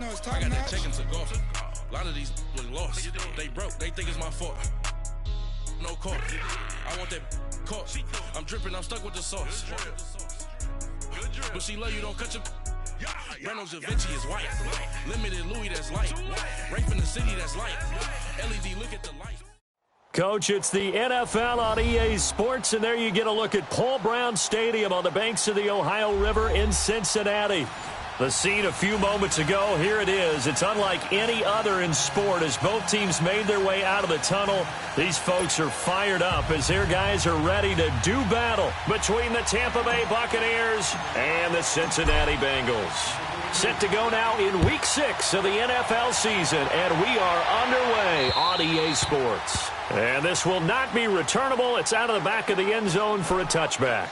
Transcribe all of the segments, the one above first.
I got that chicken to golf. A lot of these was lost. They broke. They think it's my fault. No court. I want that caught. I'm dripping. I'm stuck with the sauce. But she love you. Don't cut your. Reynolds Da Vinci is white. Limited Louis, that's light. Rape in the city, that's light. LED, look at the light. Coach, it's the NFL on EA Sports, and there you get a look at Paul Brown Stadium on the banks of the Ohio River in Cincinnati. The scene a few moments ago, here it is. It's unlike any other in sport as both teams made their way out of the tunnel. These folks are fired up as their guys are ready to do battle between the Tampa Bay Buccaneers and the Cincinnati Bengals. Set to go now in Week 6 of the NFL season, and we are underway on EA Sports. And this will not be returnable. It's out of the back of the end zone for a touchback.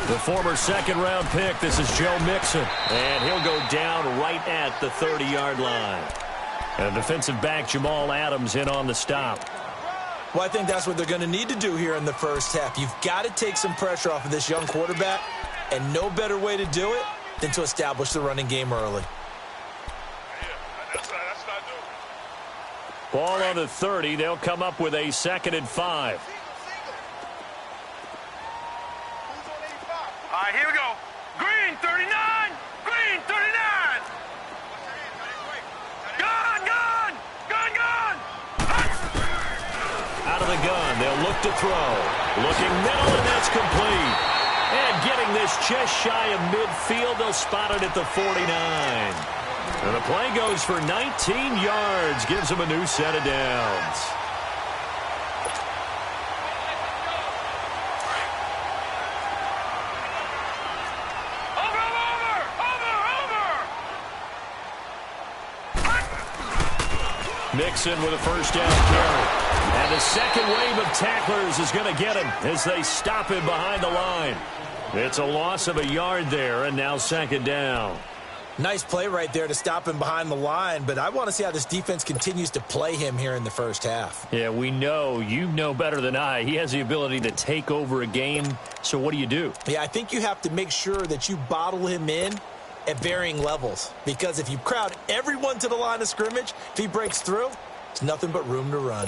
The former second-round pick, this is Joe Mixon, and he'll go down right at the 30-yard line. And defensive back Jamal Adams in on the stop. Well, I think that's what they're going to need to do here in the first half. You've got to take some pressure off of this young quarterback, and no better way to do it than to establish the running game early. Ball on the 30. They'll come up with a 2nd and 5. All right, here we go. Green, 39. Green, 39. Gun, gun. Gun, gun. Out of the gun, they'll look to throw. Looking middle, and that's complete. And getting this just shy of midfield, they'll spot it at the 49. And the play goes for 19 yards, gives them a new set of downs. Mixon with a first down carry. And the second wave of tacklers is going to get him as they stop him behind the line. It's a loss of a yard there, and now 2nd down. Nice play right there to stop him behind the line, but I want to see how this defense continues to play him here in the first half. Yeah, we know. You know better than I. He has the ability to take over a game, so what do? Yeah, I think you have to make sure that you bottle him in at varying levels, because if you crowd everyone to the line of scrimmage, if he breaks through, it's nothing but room to run.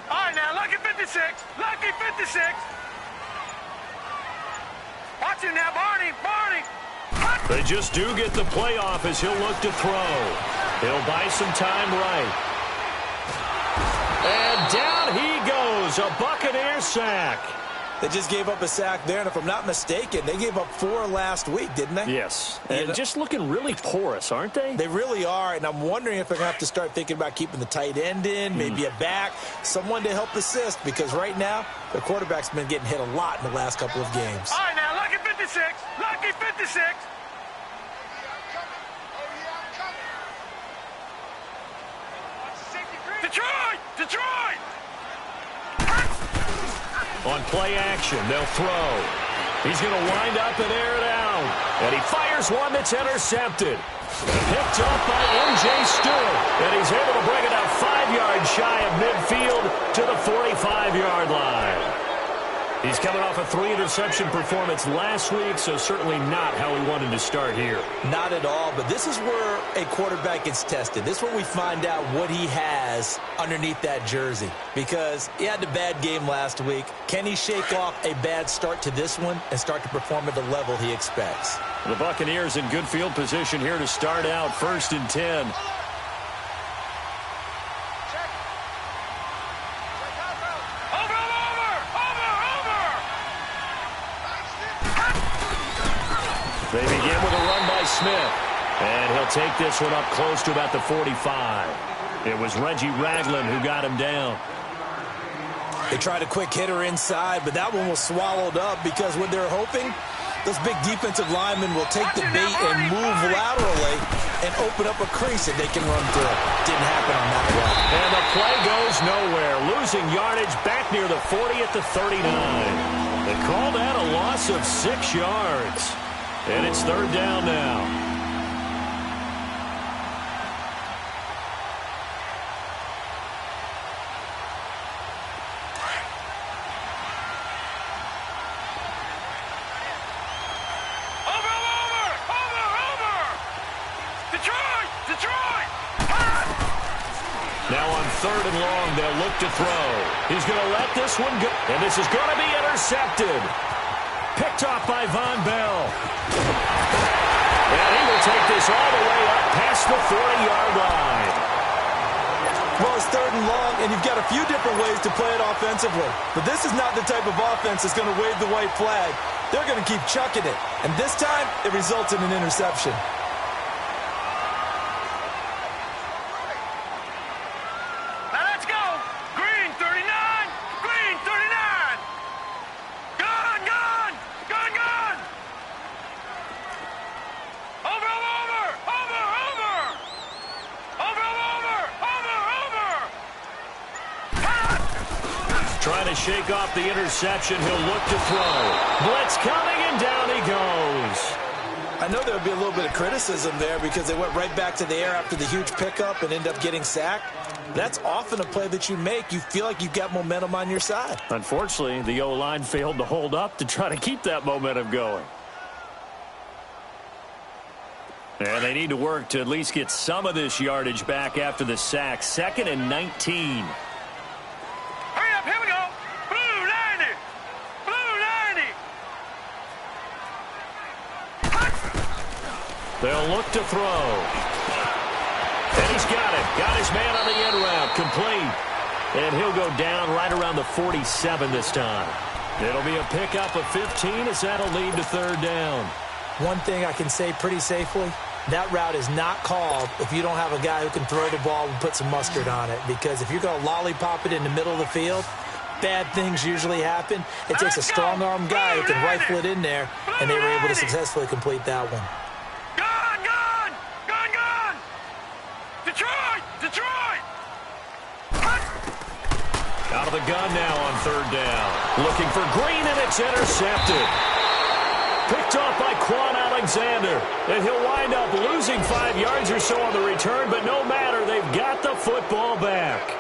All right, now, lucky 56. Lucky 56. Watch him now, Barney. Barney. They just do get the playoff as he'll look to throw. He'll buy some time right. And down he goes, a Buccaneer sack. They just gave up a sack there, and if I'm not mistaken, they gave up 4 last week, didn't they? Yes, and just looking really porous, aren't they? They really are, and I'm wondering if they're going to have to start thinking about keeping the tight end in, maybe a back, someone to help assist, because right now, the quarterback's been getting hit a lot in the last couple of games. All right, now, lucky 56. Lucky 56. Detroit! Detroit! On play action, they'll throw. He's going to wind up and air it out. And he fires one that's intercepted. Picked up by M.J. Stewart. And he's able to bring it out 5 yards shy of midfield to the 45-yard line. He's coming off a 3-interception performance last week, so certainly not how he wanted to start here. Not at all, but this is where a quarterback gets tested. This is where we find out what he has underneath that jersey, because he had a bad game last week. Can he shake off a bad start to this one and start to perform at the level he expects? The Buccaneers in good field position here to start out, 1st and 10. They begin with a run by Smith. And he'll take this one up close to about the 45. It was Reggie Ragland who got him down. They tried a quick hitter inside, but that one was swallowed up because what they're hoping, those big defensive linemen will take the bait and move laterally and open up a crease that they can run through. Didn't happen on that run. And the play goes nowhere. Losing yardage back near the 40 at the 39. They call that a loss of 6 yards. And it's third down now. Now on third and long, they'll look to throw. He's going to let this one go. And this is going to be intercepted. Picked off by Von Bell. And he will take this all the way up past the 40-yard line. Well, it's third and long, and you've got a few different ways to play it offensively. But this is not the type of offense that's going to wave the white flag. They're going to keep chucking it. And this time, it results in an interception. Trying to shake off the interception. He'll look to throw. Blitz coming, and down he goes. I know there would be a little bit of criticism there because they went right back to the air after the huge pickup and end up getting sacked. That's often a play that you make. You feel like you've got momentum on your side. Unfortunately, the O-line failed to hold up to try to keep that momentum going. And they need to work to at least get some of this yardage back after the sack. 2nd and 19. They'll look to throw. And he's got it. Got his man on the end route. Complete. And he'll go down right around the 47 this time. It'll be a pickup of 15 as that'll lead to third down. One thing I can say pretty safely, that route is not called if you don't have a guy who can throw the ball and put some mustard on it. Because if you're going to lollipop it in the middle of the field, bad things usually happen. It takes a strong-arm guy who can rifle it in there, and they were able to successfully complete that one. Out of the gun now on third down. Looking for Green, and it's intercepted. Picked off by Quan Alexander. And he'll wind up losing 5 yards or so on the return, but no matter, they've got the football back.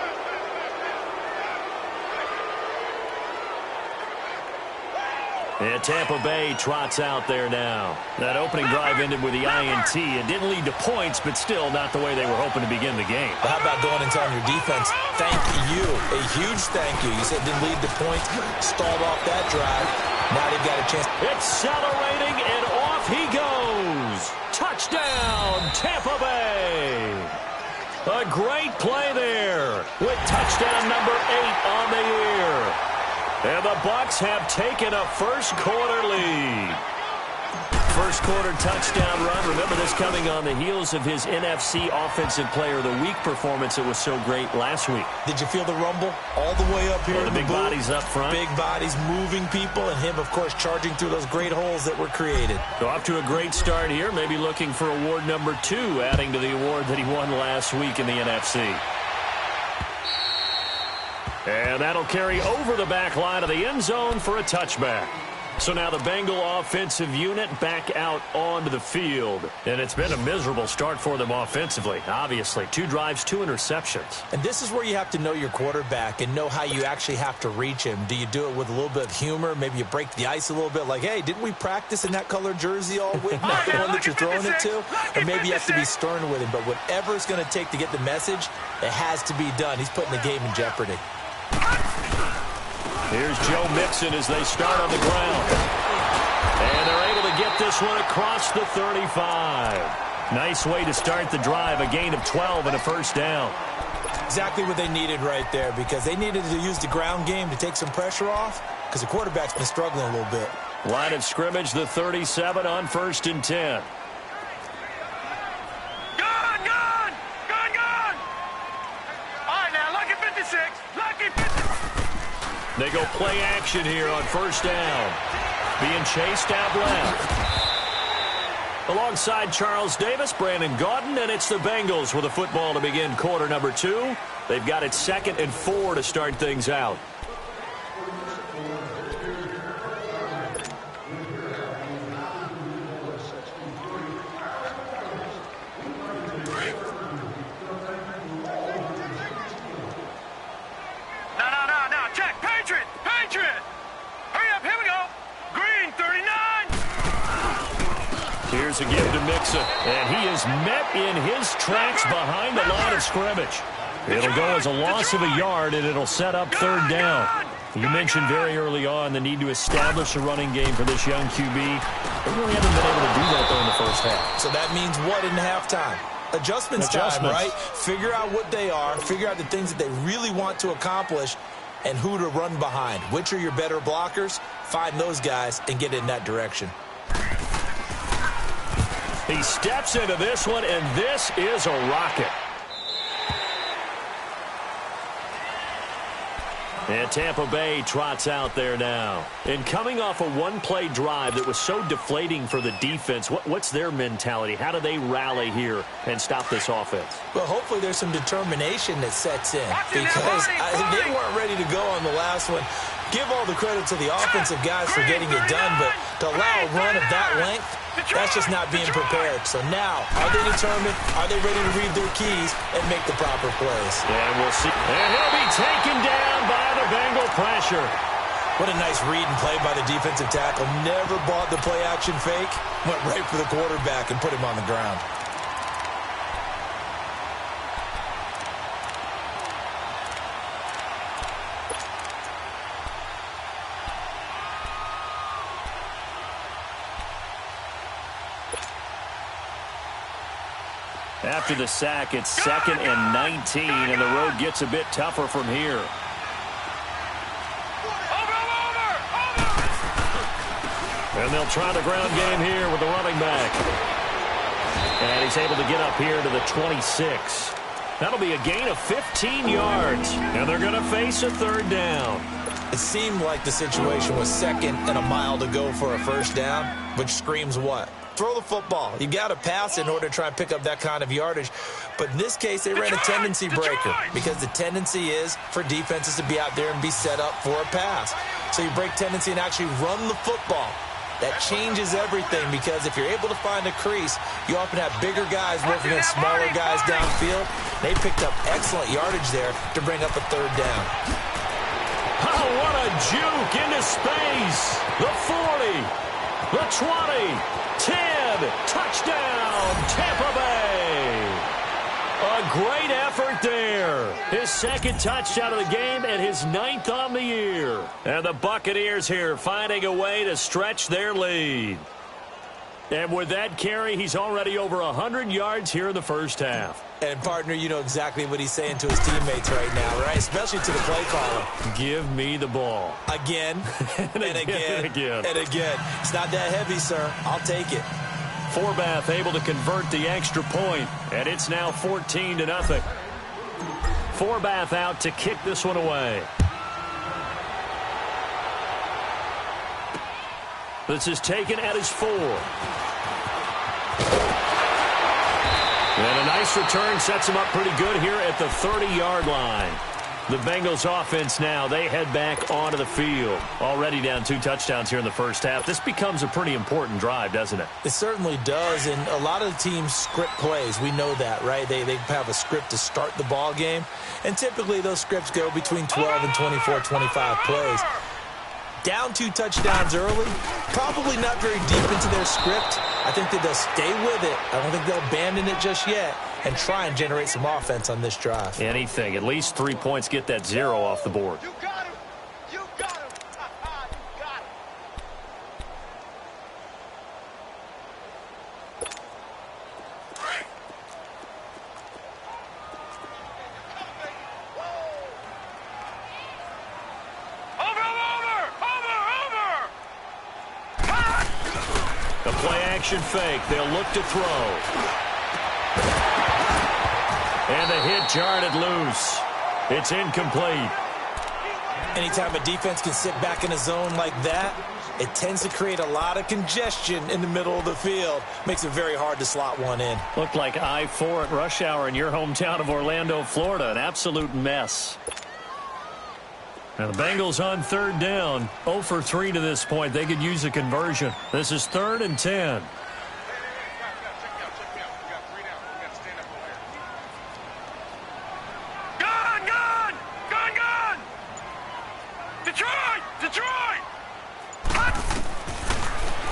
And Tampa Bay trots out there now. That opening drive ended with the INT. It didn't lead to points, but still not the way they were hoping to begin the game. But how about going and telling your defense, thank you, a huge thank you. You said it didn't lead to points, stalled off that drive. Now they've got a chance. Accelerating, and off he goes. Touchdown, Tampa Bay. A great play there with touchdown number 8 on the year. And the Bucs have taken a first-quarter lead. First-quarter touchdown run. Remember this coming on the heels of his NFC Offensive Player of the Week performance that was so great last week. Did you feel the rumble all the way up here? The big bodies up front. Big bodies moving people, and him, of course, charging through those great holes that were created. So off to a great start here. Maybe looking for award number 2, adding to the award that he won last week in the NFC. And that'll carry over the back line of the end zone for a touchback. So now the Bengal offensive unit back out onto the field. And it's been a miserable start for them offensively, obviously. 2 drives, 2 interceptions. And this is where you have to know your quarterback and know how you actually have to reach him. Do you do it with a little bit of humor? Maybe you break the ice a little bit like, hey, didn't we practice in that colored jersey all week? Not the one that you're throwing it to? Or maybe you have to be stern with him. But whatever it's going to take to get the message, it has to be done. He's putting the game in jeopardy. Here's Joe Mixon as they start on the ground. And they're able to get this one across the 35. Nice way to start the drive, a gain of 12 and a first down. Exactly what they needed right there, because they needed to use the ground game to take some pressure off, because the quarterback's been struggling a little bit. Line of scrimmage, the 37 on 1st and 10. They go play action here on 1st down. Being chased out left. Alongside Charles Davis, Brandon Gaudin, and it's the Bengals with a football to begin quarter number 2. They've got it 2nd and 4 to start things out. Here's a give to Mixon, and he is met in his tracks behind the line of scrimmage. It'll go as a loss of a yard, and it'll set up 3rd down. You mentioned very early on the need to establish a running game for this young QB. They really haven't been able to do that, though, in the first half. So that means what in halftime? Adjustments time, right? Figure out what they are, figure out the things that they really want to accomplish, and who to run behind. Which are your better blockers? Find those guys and get in that direction. He steps into this one, and this is a rocket. And Tampa Bay trots out there now. And coming off a one-play drive that was so deflating for the defense, what's their mentality? How do they rally here and stop this offense? Well, hopefully there's some determination that sets in, because they weren't ready to go on the last one. Give all the credit to the offensive guys for getting it done, but to allow a run of that length, that's just not being prepared. So now, are they determined? Are they ready to read their keys and make the proper plays? And we'll see. And he'll be taken down by the Bengal pressure. What a nice read and play by the defensive tackle. Never bought the play-action fake. Went right for the quarterback and put him on the ground. After the sack, it's 2nd and 19, and the road gets a bit tougher from here. And they'll try the ground game here with the running back. And he's able to get up here to the 26. That'll be a gain of 15 yards, and they're going to face a 3rd down. It seemed like the situation was 2nd and a mile to go for a 1st down, which screams what? Throw the football. You got to pass in order to try and pick up that kind of yardage. But in this case, they ran a tendency breaker, because the tendency is for defenses to be out there and be set up for a pass. So you break tendency and actually run the football. That changes everything, because if you're able to find a crease, you often have bigger guys working against smaller guys downfield. They picked up excellent yardage there to bring up a 3rd down. Oh, what a juke into space. The 40, the 20, 10, touchdown, Tampa Bay. A great effort there. His 2nd touchdown of the game and his 9th on the year. And the Buccaneers here finding a way to stretch their lead. And with that carry, he's already over 100 yards here in the first half. And, partner, you know exactly what he's saying to his teammates right now, right? Especially to the play caller. Give me the ball. Again, and again, and again. and again. It's not that heavy, sir. I'll take it. Forbath able to convert the extra point, and it's now 14-0. Forbath out to kick this one away. This is taken at his 4. And a nice return sets him up pretty good here at the 30-yard line. The Bengals offense now, they head back onto the field. Already down 2 touchdowns here in the first half. This becomes a pretty important drive, doesn't it? It certainly does, and a lot of the teams script plays. We know that, right? They have a script to start the ball game, and typically those scripts go between 12 and 24, 25 plays. Down 2 touchdowns early, probably not very deep into their script. I think that they'll stay with it. I don't think they'll abandon it just yet and try and generate some offense on this drive. Anything. At least 3 points, get that 0 off the board. You got him. You got him. You got him. play-action fake. They'll look to throw. And the hit jarred it loose. It's incomplete. Anytime a defense can sit back in a zone like that, it tends to create a lot of congestion in the middle of the field. Makes it very hard to slot one in. Looked like I-4 at rush hour in your hometown of Orlando, Florida. An absolute mess. Now the Bengals on third down. 0 for 3 to this point. They could use a conversion. This is 3rd and 10.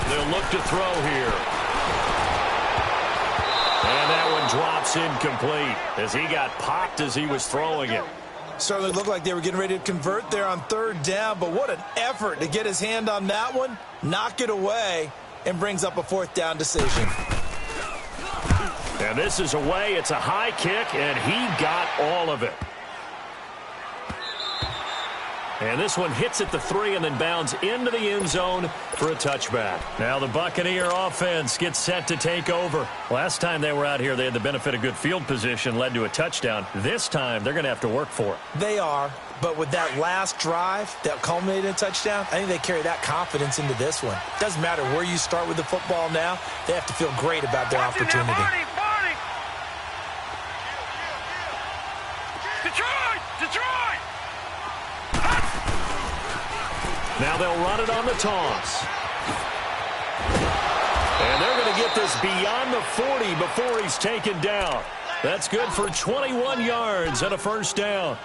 They'll look to throw here. And that one drops incomplete as he got popped as he was throwing it. Certainly looked like they were getting ready to convert there on third down, but what an effort to get his hand on that one, knock it away, and brings up a 4th down decision. And this is away. It's a high kick, and he got all of it. And this one hits at the 3 and then bounds into the end zone for a touchback. Now the Buccaneer offense gets set to take over. Last time they were out here, they had the benefit of good field position, led to a touchdown. This time, they're going to have to work for it. They are, but with that last drive that culminated in a touchdown, I think they carry that confidence into this one. Doesn't matter where you start with the football now, they have to feel great about their opportunity. Detroit! Now they'll run it on the toss. And they're going to get this beyond the 40 before he's taken down. That's good for 21 yards and a 1st down.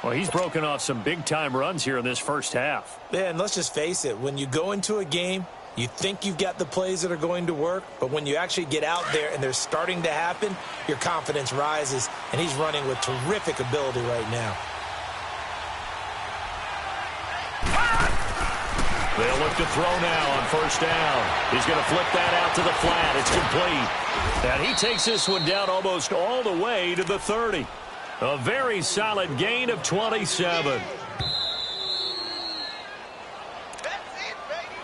Well, he's broken off some big-time runs here in this first half. Yeah, and let's just face it. When you go into a game, you think you've got the plays that are going to work, but when you actually get out there and they're starting to happen, your confidence rises, and he's running with terrific ability right now. They'll look to throw now on 1st down. He's going to flip that out to the flat. It's complete. And he takes this one down almost all the way to the 30. A very solid gain of 27. That's it, baby.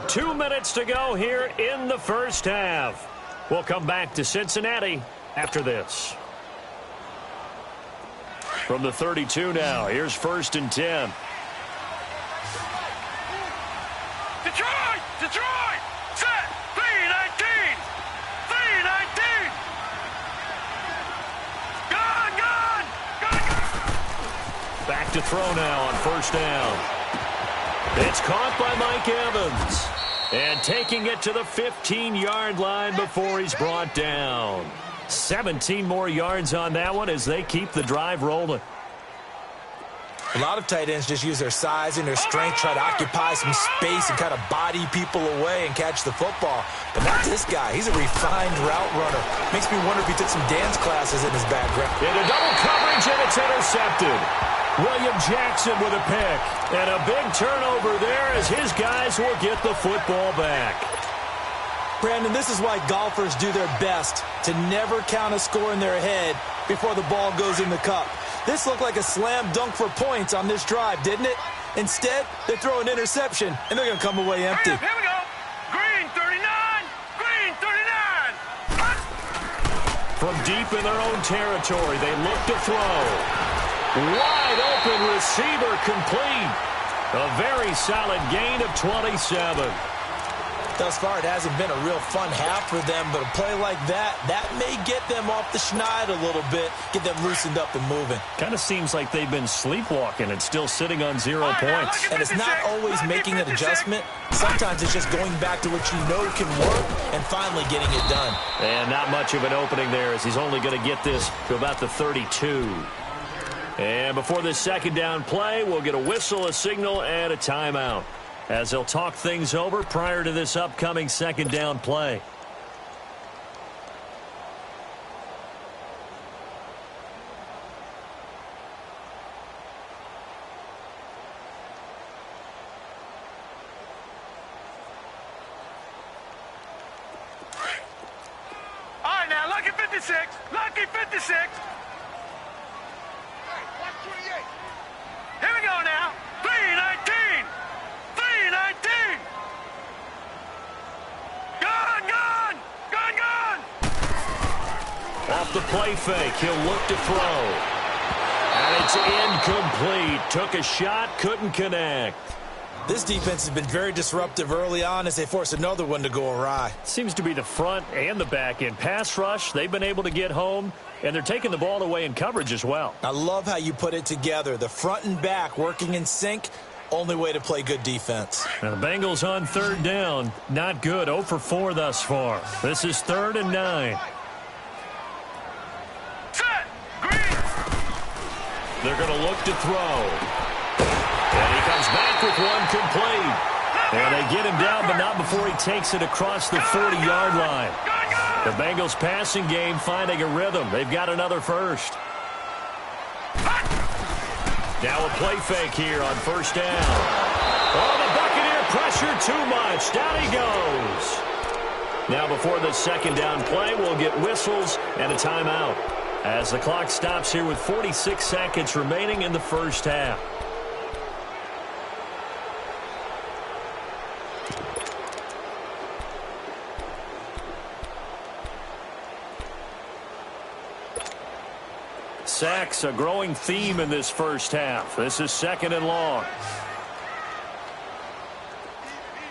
2 minutes to go here in the first half. We'll come back to Cincinnati after this. From the 32 now, here's 1st and 10. Detroit! Set! 3-19! 3-19! Gone! Back to throw now on 1st down. It's caught by Mike Evans. And taking it to the 15-yard line before he's brought down. 17 more yards on that one as they keep the drive rolling. A lot of tight ends just use their size and their strength, try to occupy some space and kind of body people away and catch the football. But not this guy. He's a refined route runner. Makes me wonder if he took some dance classes in his background. Into double coverage, and it's intercepted. William Jackson with a pick. And a big turnover there as his guys will get the football back. Brandon, this is why golfers do their best to never count a score in their head before the ball goes in the cup. This looked like a slam dunk for points on this drive, didn't it? Instead, they throw an interception, and they're going to come away empty. Here we go. Green 39. Green 39. From deep in their own territory, they look to throw. Wide open receiver complete. A very solid gain of 27. Thus far, it hasn't been a real fun half for them, but a play like that may get them off the schneid a little bit, get them loosened up and moving. Kind of seems like they've been sleepwalking and still sitting on 0 points. And it's not always making an adjustment. Sometimes it's just going back to what you know can work and finally getting it done. And not much of an opening there as he's only going to get this to about the 32. And before this 2nd down play, we'll get a whistle, a signal, and a timeout, as they'll talk things over prior to this upcoming 2nd down play. All right, now, lucky 56. Lucky 56. Here we go now. 3-19. 3-19. the play fake. He'll look to throw. And it's incomplete. Took a shot, couldn't connect. This defense has been very disruptive early on as they force another one to go awry. Seems to be the front and the back end. Pass rush, they've been able to get home, and they're taking the ball away in coverage as well. I love how you put it together. The front and back working in sync, only way to play good defense. Now the Bengals on third down. Not good. 0 for 4 thus far. This is 3rd and 9. Set. Green. They're going to look to throw. And he comes back with one complete. And they get him down, but not before he takes it across the 40-yard line. The Bengals passing game finding a rhythm. They've got another first. Now a play fake here on first down. Oh, the Buccaneer pressure too much. Down he goes. Now before the second down play, we'll get whistles and a timeout as the clock stops here with 46 seconds remaining in the first half. Sacks, a growing theme in this first half. This is 2nd and long.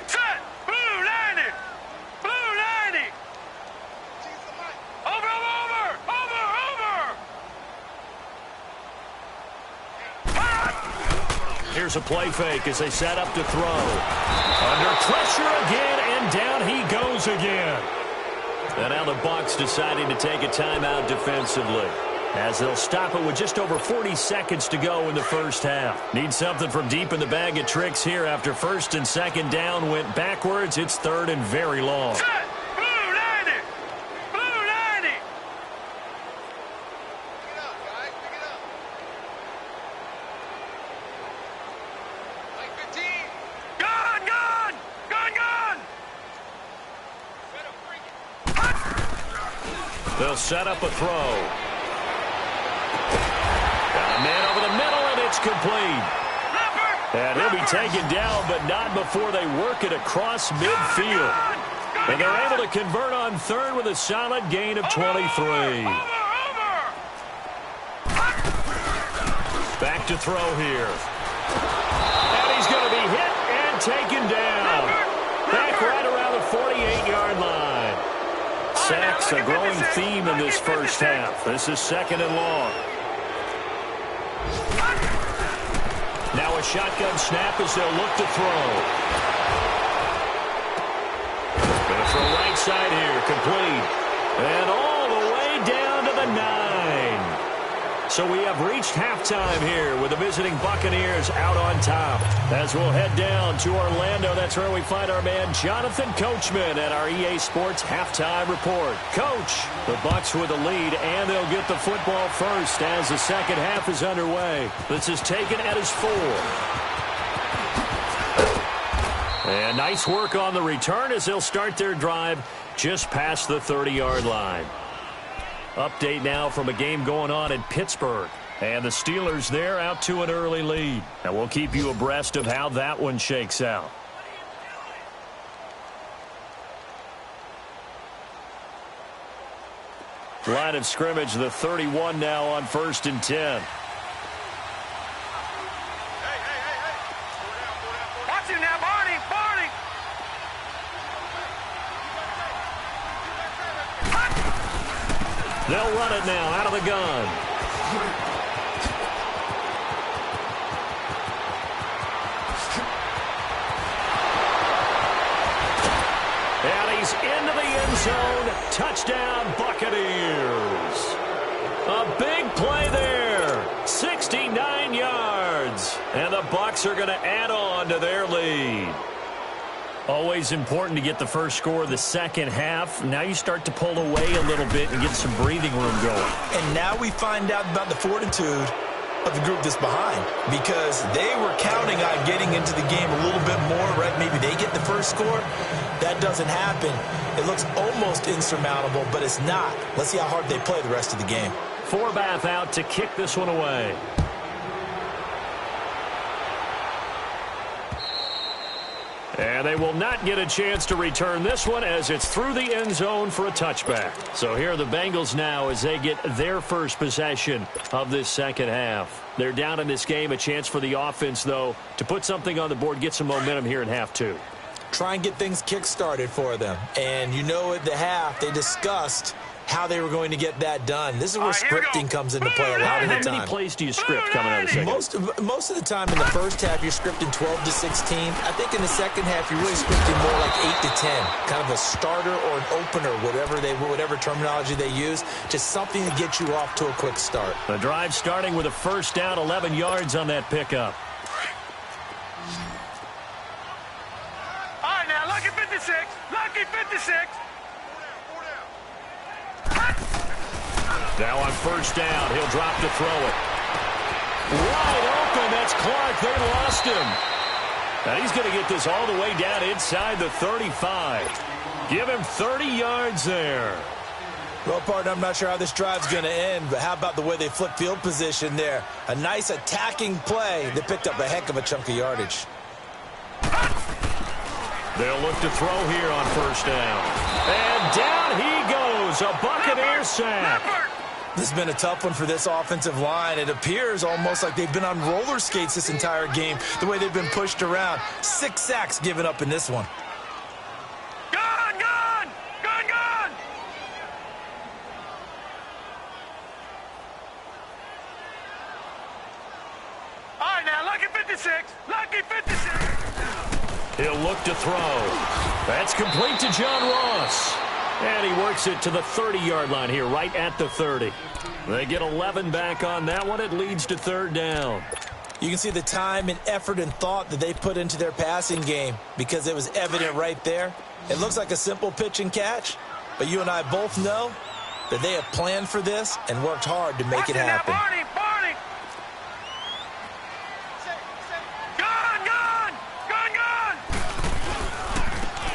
Set. Blue 90. Blue 90. Over. Here's a play fake as they set up to throw. Under pressure again, and down he goes again. And now the Bucs deciding to take a timeout defensively, as they'll stop it with just over 40 seconds to go in the first half. Need something from deep in the bag of tricks here after 1st and 2nd down went backwards. It's 3rd and very long. Set. Blue 90. Blue 90. Pick it up, guys. Pick it up. Like 15. Gun. They'll set up a throw. Man over the middle, and it's complete. And he'll be taken down, but not before they work it across midfield. And they're able to convert on 3rd with a solid gain of 23. Back to throw here. And he's going to be hit and taken down. Back right around the 48-yard line. Sacks, a growing theme in this first half. This is 2nd and long. Now a shotgun snap as they'll look to throw. Going to throw right side here, complete. And all the way down to the 9. So we have reached halftime here with the visiting Buccaneers out on top. As we'll head down to Orlando, that's where we find our man Jonathan Coachman at our EA Sports Halftime Report. Coach, the Bucs with the lead, and they'll get the football first as the second half is underway. This is taken at his 4. And nice work on the return as they'll start their drive just past the 30-yard line. Update now from a game going on in Pittsburgh. And the Steelers there out to an early lead. And we'll keep you abreast of how that one shakes out. Line of scrimmage, the 31 now on 1st and 10. Watch him now, Barney. They'll run it now out of the gun. And he's into the end zone. Touchdown, Buccaneers. A big play there. 69 yards. And the Bucs are going to add on to their lead. Always important to get the first score of the second half. Now you start to pull away a little bit and get some breathing room going. And now we find out about the fortitude of the group that's behind, because they were counting on getting into the game a little bit more, right? Maybe they get the first score. That doesn't happen. It looks almost insurmountable, but it's not. Let's see how hard they play the rest of the game. Forbath out to kick this one away. And they will not get a chance to return this one as it's through the end zone for a touchback. So here are the Bengals now as they get their first possession of this second half. They're down in this game. A chance for the offense, though, to put something on the board, get some momentum here in half two. Try and get things kick-started for them. And you know at the half they discussed how they were going to get that done. This is where scripting comes into play a lot of the time. How many plays do you script coming out of the second? Most of the time in the first half, you're scripting 12 to 16. I think in the second half, you're really scripting more like 8 to 10. Kind of a starter or an opener, whatever terminology they use. Just something to get you off to a quick start. The drive starting with a first down, 11 yards on that pickup. All right, now, lucky 56. Lucky 56. Now on first down, he'll drop to throw it. Wide open, that's Clark. They lost him. Now he's going to get this all the way down inside the 35. Give him 30 yards there. Well, partner, I'm not sure how this drive's going to end, but how about the way they flip field position there? A nice attacking play. They picked up a heck of a chunk of yardage. They'll look to throw here on first down. And down he goes, a Buccaneer sack. This has been a tough one for this offensive line. It appears almost like they've been on roller skates this entire game, the way they've been pushed around. 6 sacks given up in this one. Gone, gone, gone, gone. All right, now, lucky 56. Lucky 56. He'll look to throw. That's complete to John Ross. And he works it to the 30-yard line here, right at the 30. They get 11 back on that one. It leads to third down. You can see the time and effort and thought that they put into their passing game because it was evident right there. It looks like a simple pitch and catch, but you and I both know that they have planned for this and worked hard to make it happen. Barney, Barney. Gone, gone, gone, gone.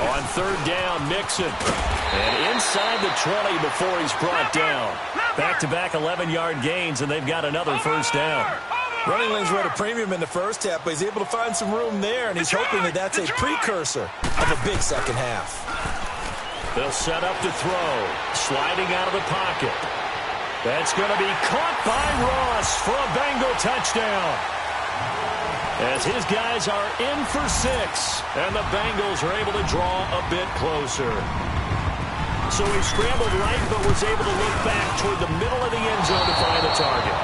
On third down, Mixon. And inside the 20 before he's brought down. Back-to-back 11-yard gains, and they've got another first down. Running lanes were at a premium in the first half, but he's able to find some room there, and he's hoping that that's a precursor of a big second half. They'll set up to throw. Sliding out of the pocket. That's going to be caught by Ross for a Bengal touchdown. As his guys are in for 6, and the Bengals are able to draw a bit closer. So he scrambled right, but was able to look back toward the middle of the end zone to find the target.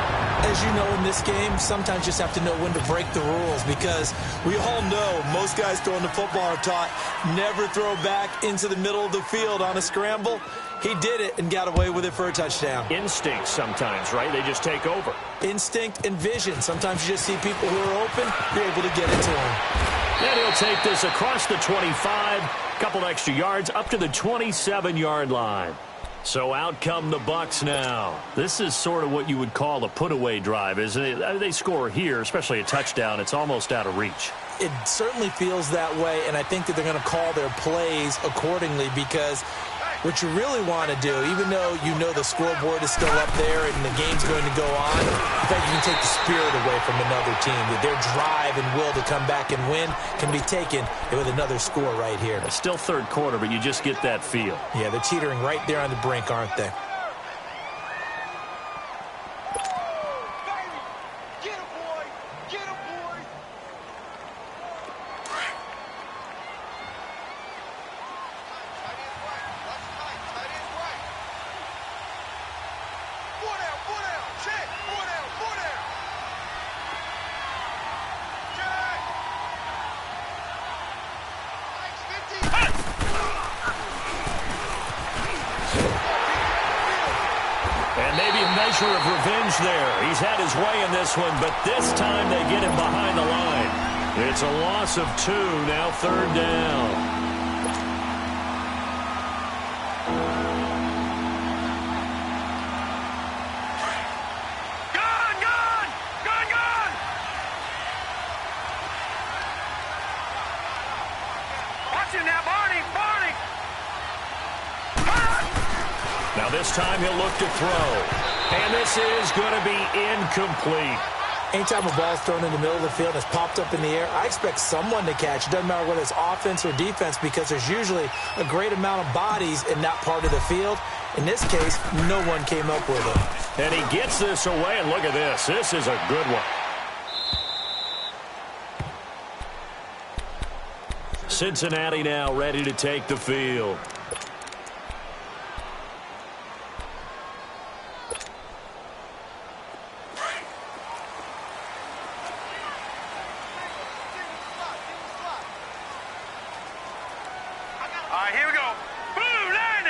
As you know, in this game, sometimes you just have to know when to break the rules because we all know most guys throwing the football are taught never throw back into the middle of the field on a scramble. He did it and got away with it for a touchdown. Instinct sometimes, right? They just take over. Instinct and vision. Sometimes you just see people who are open, you're able to get it to them. And he'll take this across the 25, couple extra yards, up to the 27-yard line. So out come the Bucs now. This is sort of what you would call a put-away drive, isn't it? They score here, especially a touchdown. It's almost out of reach. It certainly feels that way, and I think that they're going to call their plays accordingly because what you really want to do, even though you know the scoreboard is still up there and the game's going to go on, in fact, you can take the spirit away from another team. That their drive and will to come back and win can be taken with another score right here. It's still third quarter, but you just get that feel. Yeah, they're teetering right there on the brink, aren't they? Of revenge there. He's had his way in this one, but this time they get him behind the line. It's a loss of 2, now third down. Gone, gone, gone, gone. Watch it now, Barney, Barney. Now this time he'll look to throw. And this is going to be incomplete. Anytime a ball's thrown in the middle of the field and it's popped up in the air, I expect someone to catch. It doesn't matter whether it's offense or defense because there's usually a great amount of bodies in that part of the field. In this case, no one came up with it. And he gets this away, and look at this. This is a good one. Cincinnati now ready to take the field. Here we go. Blue 90.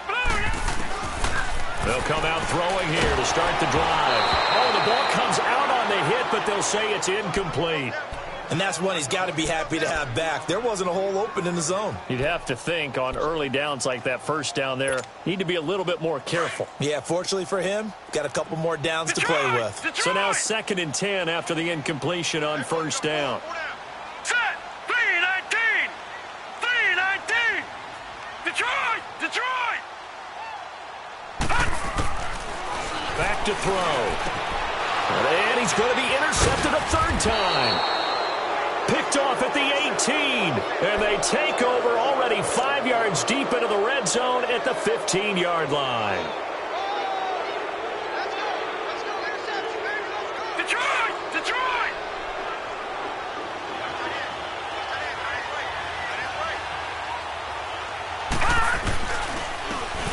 Blue 90. They'll come out throwing here to start the drive. Oh, the ball comes out on the hit, but they'll say it's incomplete. And that's one he's got to be happy to have back. There wasn't a hole open in the zone. You'd have to think on early downs like that first down there, need to be a little bit more careful. Yeah, fortunately for him, got a couple more downs to play with. So now 2nd and 10 after the incompletion on first down. Set. 3-19. 3-19. Detroit. Detroit. Back to throw. And he's going to be intercepted a third time. Picked off at the 18. And they take over already 5 yards deep into the red zone at the 15-yard line. Detroit. Detroit.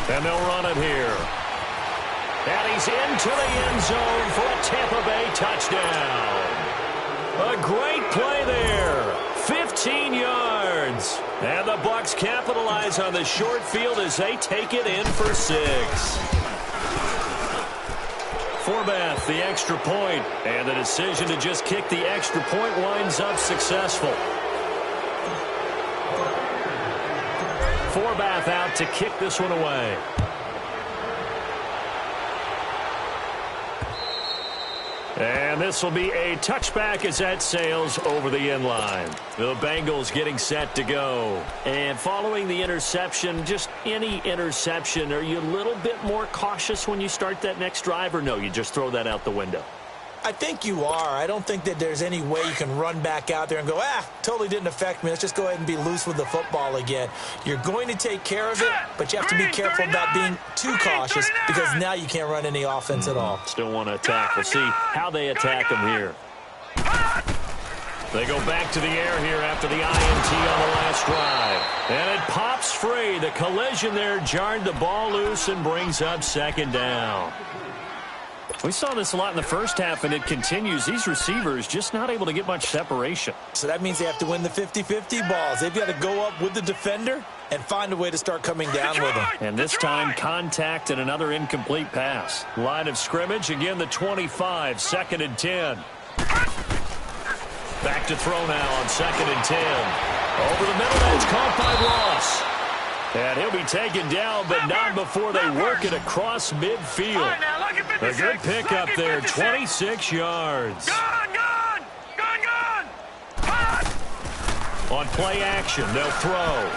And they'll run it here. And he's into the end zone for a Tampa Bay touchdown. A great play there. 15 yards. And the Bucs capitalize on the short field as they take it in for 6. Forbath, the extra point. And the decision to just kick the extra point winds up successful. Forbath out to kick this one away. And this will be a touchback as that sails over the end line. The Bengals getting set to go. And following the interception, just any interception, are you a little bit more cautious when you start that next drive, or no, you just throw that out the window? I think you are. I don't think that there's any way you can run back out there and go, totally didn't affect me. Let's just go ahead and be loose with the football again. You're going to take care of it, but you have to be careful about being too cautious because now you can't run any offense at all. Still want to attack. We'll see how they attack them here. They go back to the air here after the INT on the last drive. And it pops free. The collision there jarred the ball loose and brings up 2nd down. We saw this a lot in the first half, and it continues. These receivers just not able to get much separation. So that means they have to win the 50-50 balls. They've got to go up with the defender and find a way to start coming down with them. And this time, contact and another incomplete pass. Line of scrimmage, again, the 25, 2nd and 10. Back to throw now on 2nd and 10. Over the middle edge, caught by Ross. And he'll be taken down, but not before they work it across midfield. A good pickup there, 26 yards. Gone. On play action, they'll throw.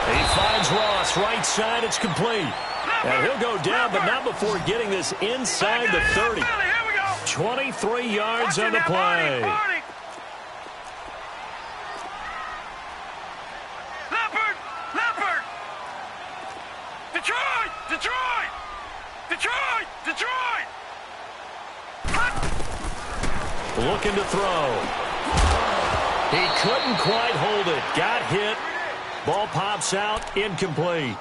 He finds Ross, right side, it's complete. And he'll go down, but not before getting this inside the 30. 23 yards on the play. Detroit! Looking to throw. He couldn't quite hold it. Got hit. Ball pops out. Incomplete.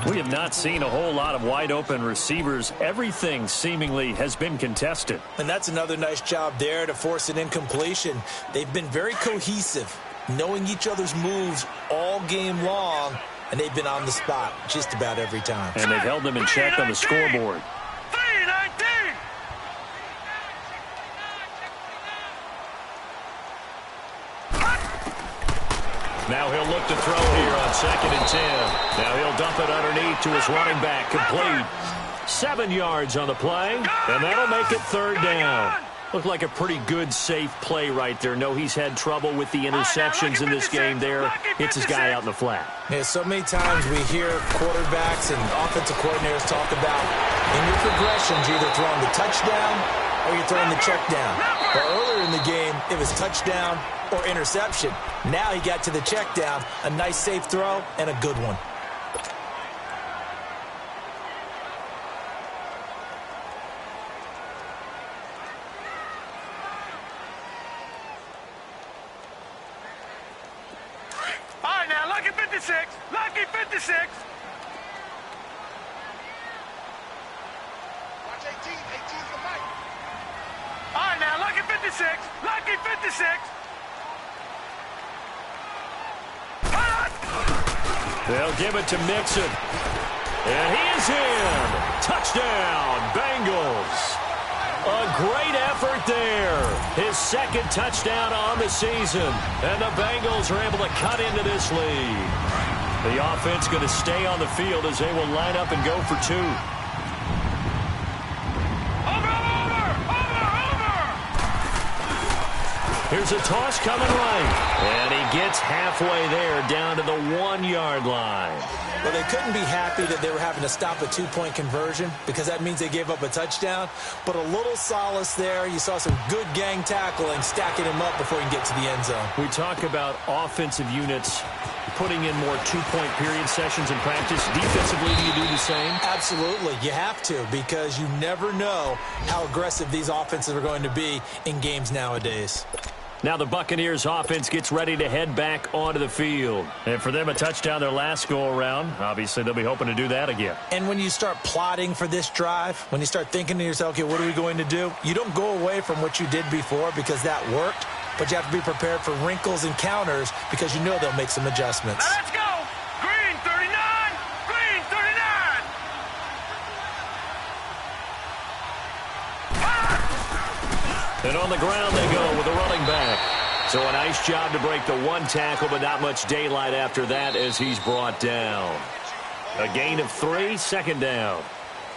We have not seen a whole lot of wide open receivers. Everything seemingly has been contested. And that's another nice job there to force an incompletion. They've been very cohesive, knowing each other's moves all game long. And they've been on the spot just about every time. And they've held them in check on the scoreboard. 3-19. Now he'll look to throw here on 2nd and 10. Now he'll dump it underneath to his running back. Complete. 7 yards on the play. And that'll make it 3rd down. Looked like a pretty good, safe play right there. No, he's had trouble with the interceptions in this game there. Hits his guy out in the flat. Yeah, so many times we hear quarterbacks and offensive coordinators talk about in your progressions, you're either throwing the touchdown or you're throwing the check down. But earlier in the game, it was touchdown or interception. Now he got to the check down, a nice safe throw, and a good one. All right, now, lucky 56. Lucky 56. Watch 18. 18's the mic. All right, now, lucky 56. Lucky 56. They'll give it to Mixon. And he is in. Touchdown, Bengals. A great effort there. His second touchdown on the season. And the Bengals are able to cut into this lead. The offense going to stay on the field as they will line up and go for two. Here's a toss coming right. And he gets halfway there down to the 1-yard line. Well, they couldn't be happy that they were having to stop a two-point conversion because that means they gave up a touchdown. But a little solace there. You saw some good gang tackling, stacking him up before he can get to the end zone. We talk about offensive units putting in more two-point period sessions in practice. Defensively, do you do the same? Absolutely. You have to because you never know how aggressive these offenses are going to be in games nowadays. Now the Buccaneers offense gets ready to head back onto the field. And for them, a touchdown their last go-around. Obviously, they'll be hoping to do that again. And when you start plotting for this drive, when you start thinking to yourself, okay, what are we going to do? You don't go away from what you did before because that worked, but you have to be prepared for wrinkles and counters because you know they'll make some adjustments. Now let's go. Green 39. Green 39. And on the ground they go with a running back. So a nice job to break the one tackle, but not much daylight after that as he's brought down. A gain of 3, second down.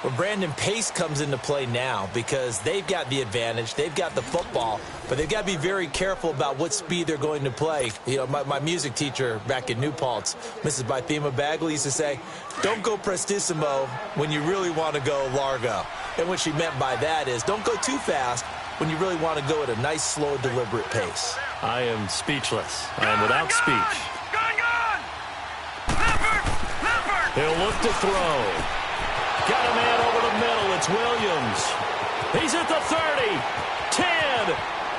Well, Brandon, pace comes into play now because they've got the advantage. They've got the football, but they've got to be very careful about what speed they're going to play. You know, my music teacher back in New Paltz, Mrs. Bythema Bagley, used to say, don't go prestissimo when you really want to go largo. And what she meant by that is don't go too fast when you really want to go at a nice, slow, deliberate pace. I am speechless. I am without speech. He'll look to throw. Got a man over the middle. It's Williams. He's at the 30. 10.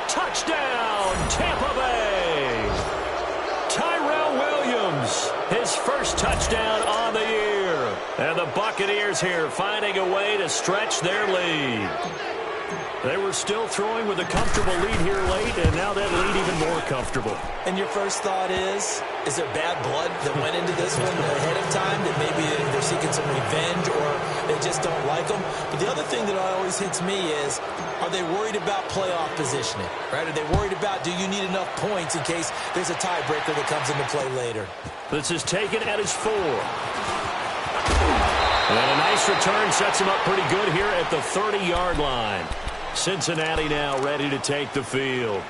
Touchdown, Tampa Bay. Tyrell Williams, his first touchdown on the year. And the Buccaneers here finding a way to stretch their lead. They were still throwing with a comfortable lead here late, and now that lead even more comfortable. And your first thought is there bad blood that went into this one ahead of time, that maybe they're seeking some revenge or they just don't like them? But the other thing that always hits me is, are they worried about playoff positioning? Right? Are they worried about, do you need enough points in case there's a tiebreaker that comes into play later? This is taken at his 4. And a nice return sets him up pretty good here at the 30-yard line. Cincinnati now ready to take the field.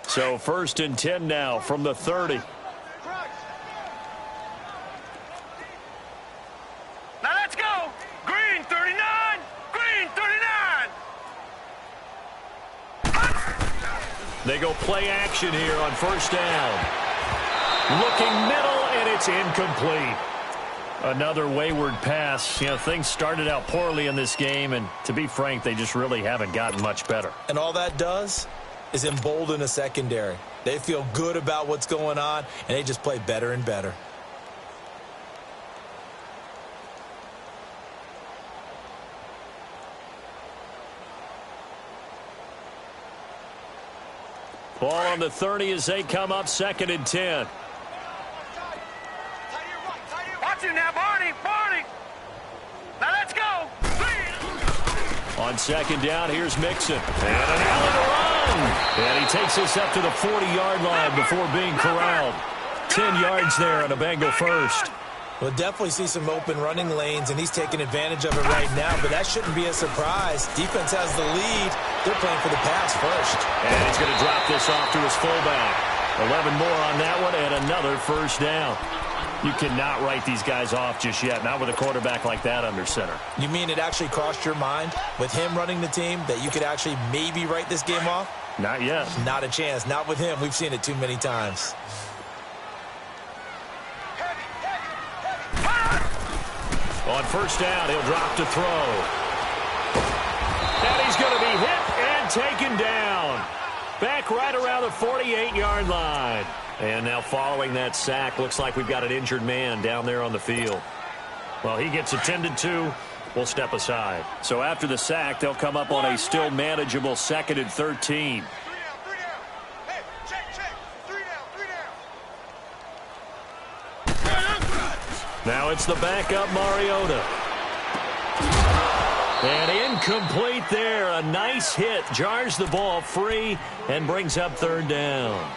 So 1st and 10 now from the 30. Now let's go. Green 39. Green 39. They go play action here on 1st down. Looking middle, and it's incomplete. Another wayward pass. You know, things started out poorly in this game, and to be frank, they just really haven't gotten much better. And all that does is embolden a secondary. They feel good about what's going on, and they just play better and better. Ball on the 30 as they come up 2nd and 10. Watch it now, Barney. Barney. Now let's go. On 2nd down, here's Mixon. And an alley to run. And he takes us up to the 40-yard line before being corralled. 10 yards there on a Bengal first. We'll definitely see some open running lanes, and he's taking advantage of it right now, but that shouldn't be a surprise. Defense has the lead. They're playing for the pass first. And he's going to drop this off to his fullback. 11 more on that one and another first down. You cannot write these guys off just yet, not with a quarterback like that under center. You mean it actually crossed your mind with him running the team that you could actually maybe write this game off? Not yet. Not a chance. Not with him. We've seen it too many times. On first down, he'll drop to throw. And he's going to be hit and taken down. Back right around the 48-yard line. And now following that sack, looks like we've got an injured man down there on the field. Well, he gets attended to. We'll step aside. So after the sack, they'll come up on a still manageable 2nd and 13. 3 down. Hey, check. 3 down. Now it's the backup Mariota. And incomplete there. A nice hit. Jars the ball free and brings up 3rd down.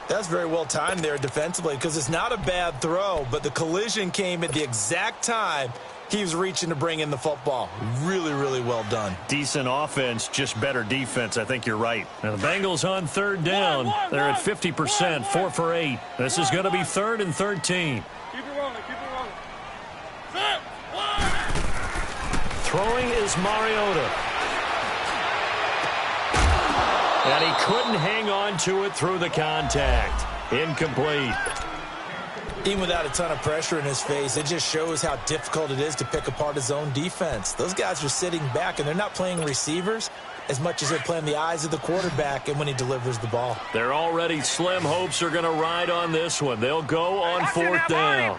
That's very well timed there defensively because it's not a bad throw, but the collision came at the exact time he was reaching to bring in the football. Really, really well done. Decent offense, just better defense. I think you're right. Now the Bengals on 3rd down. They're at 50%, 4 for 8. This is going to be 3rd and 13. Keep it rolling. Set. 1. Throwing is Mariota. And he couldn't hang on to it through the contact. Incomplete. Even without a ton of pressure in his face, it just shows how difficult it is to pick apart his own defense. Those guys are sitting back, and they're not playing receivers as much as they're playing the eyes of the quarterback and when he delivers the ball. They're already slim hopes are going to ride on this one. They'll go on 4th down.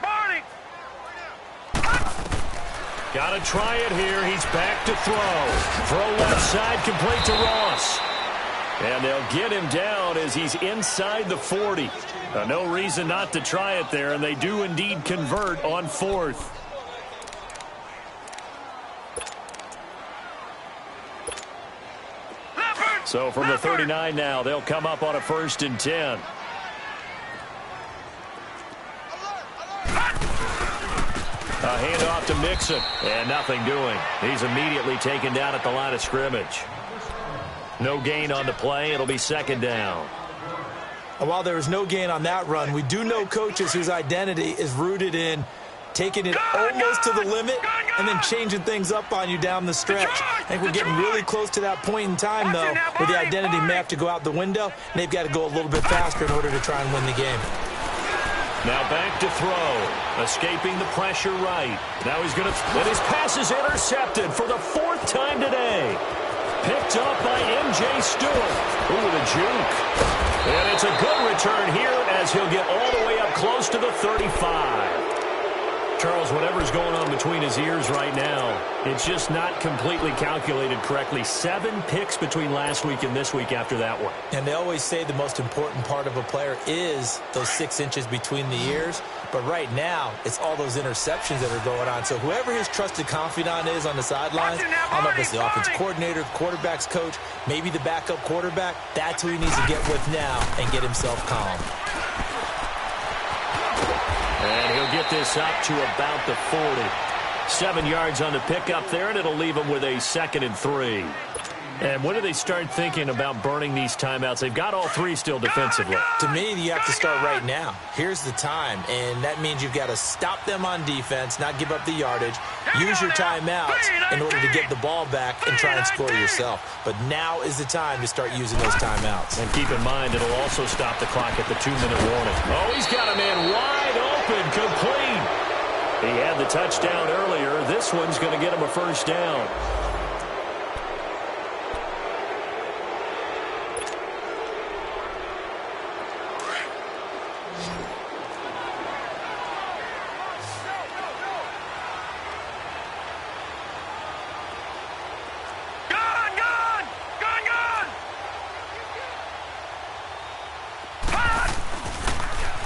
Got to try it here. He's back to throw. Throw left side, complete to Ross. And they'll get him down as he's inside the 40. No reason not to try it there, and they do indeed convert on 4th. So from the 39 now, they'll come up on a 1st and 10. A handoff to Mixon, and nothing doing. He's immediately taken down at the line of scrimmage. No gain on the play. It'll be 2nd down. And while there is no gain on that run, we do know coaches whose identity is rooted in taking it almost to the limit and then changing things up on you down the stretch. I think we're getting really close to that point in time, though, where the identity may have to go out the window, and they've got to go a little bit faster in order to try and win the game. Now back to throw. Escaping the pressure right. Now he's going to... And his pass is intercepted for the 4th time today. Picked up by M.J. Stewart. Ooh, the juke. And it's a good return here as he'll get all the way up close to the 35. Charles, whatever's going on between his ears right now, it's just not completely calculated correctly. 7 picks between last week and this week after that one. And they always say the most important part of a player is those 6 inches between the ears. But right now, it's all those interceptions that are going on. So whoever his trusted confidant is on the sidelines, I don't know if it's the offensive coordinator, the quarterback's coach, maybe the backup quarterback, that's who he needs to get with now and get himself calm. And he'll get this up to about the 40. 7 yards on the pickup there, and it'll leave him with a 2nd and 3. And when do they start thinking about burning these timeouts? They've got all 3 still defensively. To me, you have to start right now. Here's the time, and that means you've got to stop them on defense, not give up the yardage, use your timeouts in order to get the ball back and try and score yourself. But now is the time to start using those timeouts. And keep in mind, it'll also stop the clock at the 2-minute warning. Oh, he's got a man wide open, complete. He had the touchdown earlier. This one's going to get him a 1st down.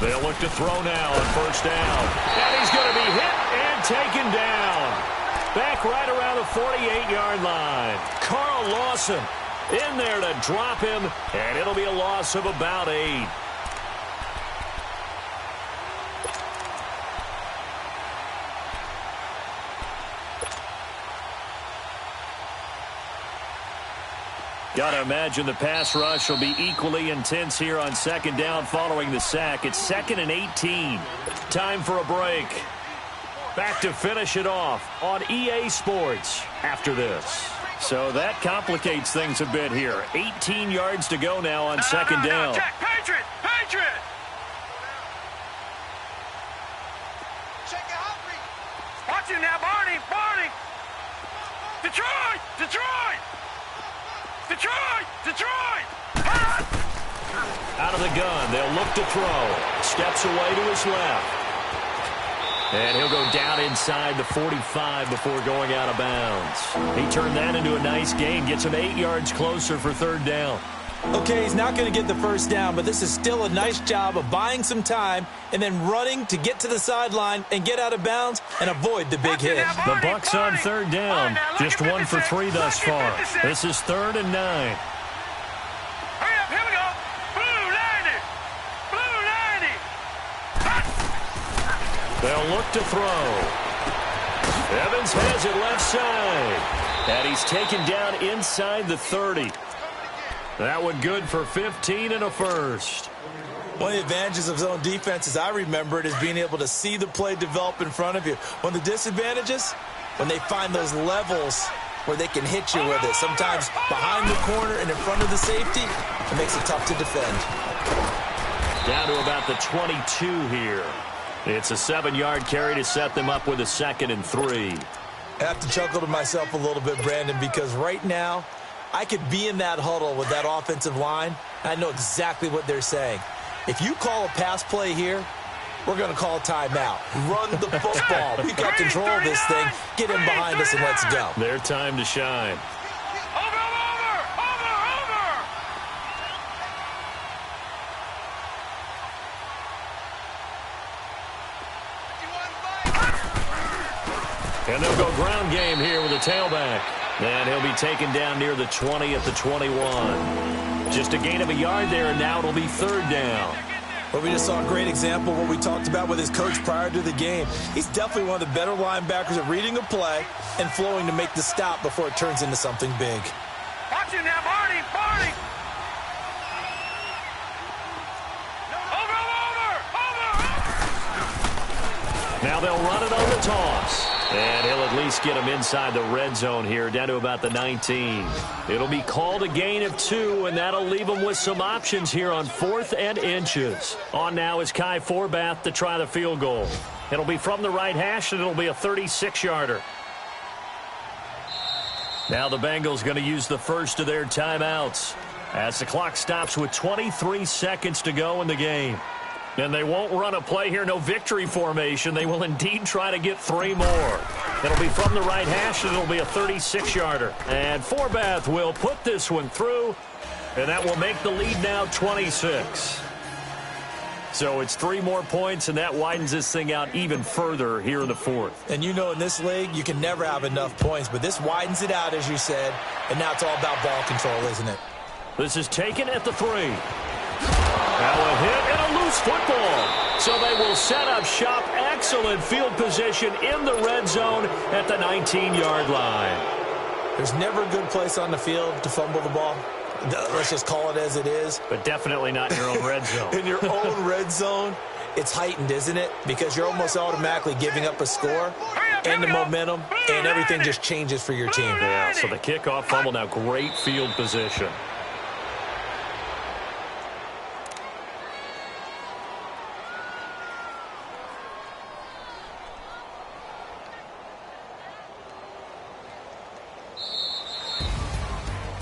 They'll look to throw now on 1st down. And he's going to be hit and taken down. Back right around the 48-yard line. Carl Lawson in there to drop him, and it'll be a loss of about 8. Got to imagine the pass rush will be equally intense here on second down following the sack. It's 2nd and 18. Time for a break. Back to finish it off on EA Sports after this. So that complicates things a bit here. 18 yards to go now on second down. Jack, Patriot! Patriot! Watch him now, Barney! Barney! Detroit! Detroit! Detroit! Detroit! Out of the gun, they'll look to throw. Steps away to his left. And he'll go down inside the 45 before going out of bounds. He turned that into a nice gain. Gets him 8 yards closer for third down. Okay, he's not going to get the first down, but this is still a nice job of buying some time and then running to get to the sideline and get out of bounds and avoid the big hit. The Bucs on third down. Just 1 for 3 thus far. This is 3rd and 9. Hurry up, here we go. Blue 90. Blue 90. They'll look to throw. Evans has it left side. And he's taken down inside the 30. That one good for 15 and a first. One of the advantages of zone defense, as I remember it, is being able to see the play develop in front of you. One of the disadvantages, when they find those levels where they can hit you with it. Sometimes behind the corner and in front of the safety, it makes it tough to defend. Down to about the 22 here. It's a 7-yard carry to set them up with a 2nd and 3. I have to chuckle to myself a little bit, Brandon, because right now, I could be in that huddle with that offensive line, and I know exactly what they're saying. If you call a pass play here, we're going to call a timeout. Run the football. We've got control of this thing. Get him behind us and let's go. Their time to shine. Over! And they'll go ground game here with a tailback. And he'll be taken down near the 20 at the 21. Just a gain of a yard there, and now it'll be third down. Well, we just saw a great example of what we talked about with his coach prior to the game. He's definitely one of the better linebackers at reading a play and flowing to make the stop before it turns into something big. Watch him now, Barney! Barney! Over! Now they'll run it on the toss. And he'll at least get him inside the red zone here, down to about the 19. It'll be called a gain of 2, and that'll leave him with some options here on 4th and inches. On now is Kai Forbath to try the field goal. It'll be from the right hash, and it'll be a 36-yarder. Now the Bengals going to use the first of their timeouts as the clock stops with 23 seconds to go in the game. And they won't run a play here, no victory formation. They will indeed try to get 3 more. It'll be from the right hash, and it'll be a 36-yarder. And Forbath will put this one through, and that will make the lead now 26. So it's 3 more points, and that widens this thing out even further here in the 4th. And you know in this league, you can never have enough points, but this widens it out, as you said, and now it's all about ball control, isn't it? This is taken at the 3. Now a hit and a loose football. So they will set up shop. Excellent field position in the red zone at the 19-yard line. There's never a good place on the field to fumble the ball. Let's just call it as it is. But definitely not in your own red zone. In your own red zone, it's heightened, isn't it? Because you're almost automatically giving up a score and the momentum, and everything just changes for your team. Yeah, so the kickoff fumble, now great field position.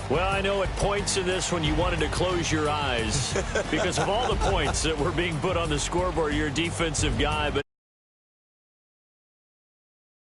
Well, I know at points in this when you wanted to close your eyes because of all the points that were being put on the scoreboard. You're a defensive guy, but